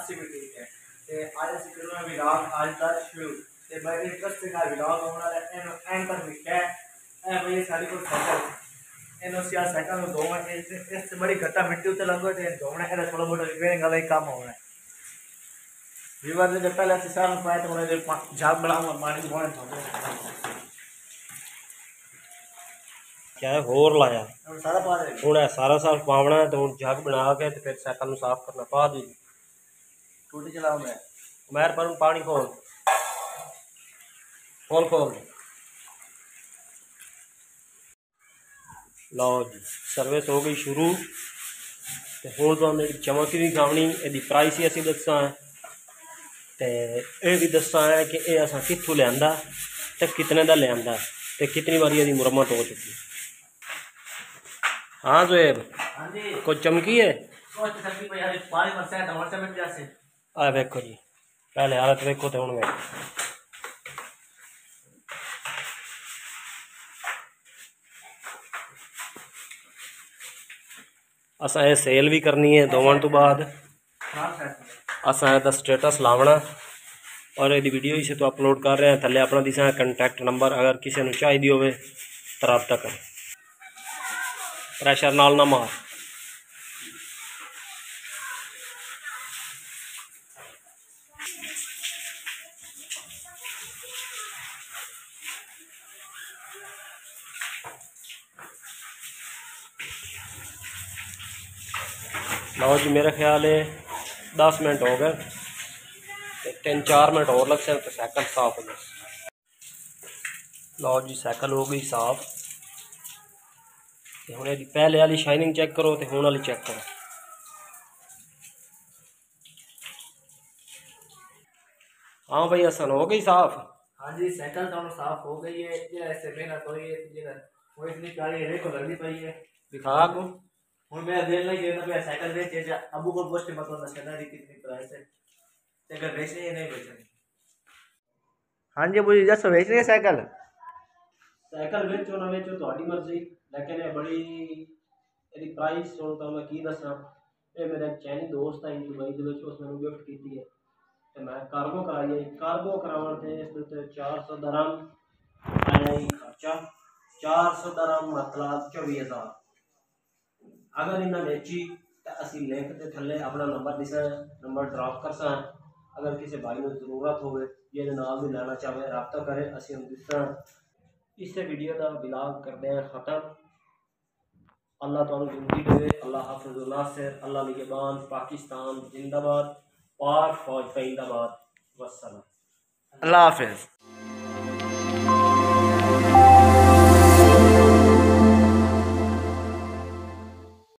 अस्सी भी ठीक है। ते आज ਅਸੀਂ ਕਰਨਾ ਵਿਲਾਗ ਅੱਜ ਦਾ ਸ਼ੁਰੂ ਤੇ ਬੜੇ ਇੰਟਰਸਟਿੰਗ ਆ ਵਿਲਾਗ ਹੋਣ ਵਾਲਾ ਹੈ। ਇਹਨੂੰ ਐਂਡ ਤੱਕ ਵੇਖਿਆ ਇਹ ਬਈ ਸਾਡੀ ਕੋਲ ਸਾਈਕਲ ਇਹਨੂੰ ਸਿਆ ਸਾਈਕਲ ਨੂੰ ਦੋਵਾਂ ਇਸ ਤੇ ਬੜੀ ਘੱਟਾ ਮਿੱਟੀ ਉੱਤੇ ਲੱਗੋ ਤੇ ਦੋਵਣਾ ਇਹਦਾ ਥੋੜਾ ਬਹੁਤ ਰਿਪੇਅਰਿੰਗ ਵਾਲਾ ਹੀ ਕੰਮ ਹੋਣਾ है। विवाद ने जब पहले सिसार में पाया तो मैंने झाग बढ़ाऊंगा पानी की बहुत क्या है होर लाया सारा पा दे हूँ सारा साफ पावना है तो हूँ जग बना के तो फिर साइकिल में साफ करना पा दी टूटी चलाओ मैं पर पानी खोल खोल खोल लो जी सर्विस हो गई शुरू तो हूँ तो चमक भी खावनी यदि प्राइस ही असी दसा है तो यह भी दसना है कि यह असा कितों लिया तो कितने का लिया तो कितनी बारी यदि मुरम्मत हो चुकी। हाँ जोएब कुछ चमकी है आ देखो जी पहले हालत देखो तो हूँ असा ये सेल भी करनी है दोवन तो बाद असा इसका स्टेटस लावना और यदि वीडियो इसे तो अपलोड कर रहे हैं थले अपना दिशा कंटैक्ट नंबर अगर किसी को चाहिए हो तो रब्ता करें प्रेशर नाल ना मार। लो जी मेरा ख्याल है 10 मिनट हो गए 3-4 मिनट और लग सकते तो साइकिल साफ हो जाए। लो जी साइकिल हो गई साफ तो हूँ पहले वाली शाइनिंग चेक करो तो हूँ वाली चेक करो। हाँ भाई हसन हो गई साफ। हाँ जी साइकिल तो साफ हो गई है ये ऐसे मेहनत हुई है वो इतनी प्यारी है को लगनी पई है दिखा को हूँ मैं देख लगी ना साइकिल बेच अबू को पोस्ट मतलब दसना कितनी प्राइस है साइकिल बेचनी है नहीं बेचनी। हाँ जी मुझे जस्ट बेचनी है साइकिल साइकिल बेचो ना बेचो तो मर्जी लेकिन ये बड़ी यदि प्राइस सुन तो मैं की दसा ये मेरा एक चैनी दोस्त है दुबई के उसने गिफ्ट की है तो मैं कार्गो कराई है कार्गो करावन थे इस 400 दरम खर्चा 400 दरम मतलब 24,000 अगर इन्हें बेची तो असी लिंक के थले अपना नंबर दिसा नंबर ड्रॉप कर सा अगर किसी भाई को जरूरत हो ये नाम भी लेना चाहे रब्ता करें असी हम दिसा। इस वीडियो का विलाग करते हैं ख़त्म। अल्लाह तुहानू जिंदगी दे अल्लाह हाफिज़ नासिर अल्लाह निगहबान पाकिस्तान जिंदाबाद पाक फौज जिंदाबाद वस्सलाम अल्लाह हाफिज़।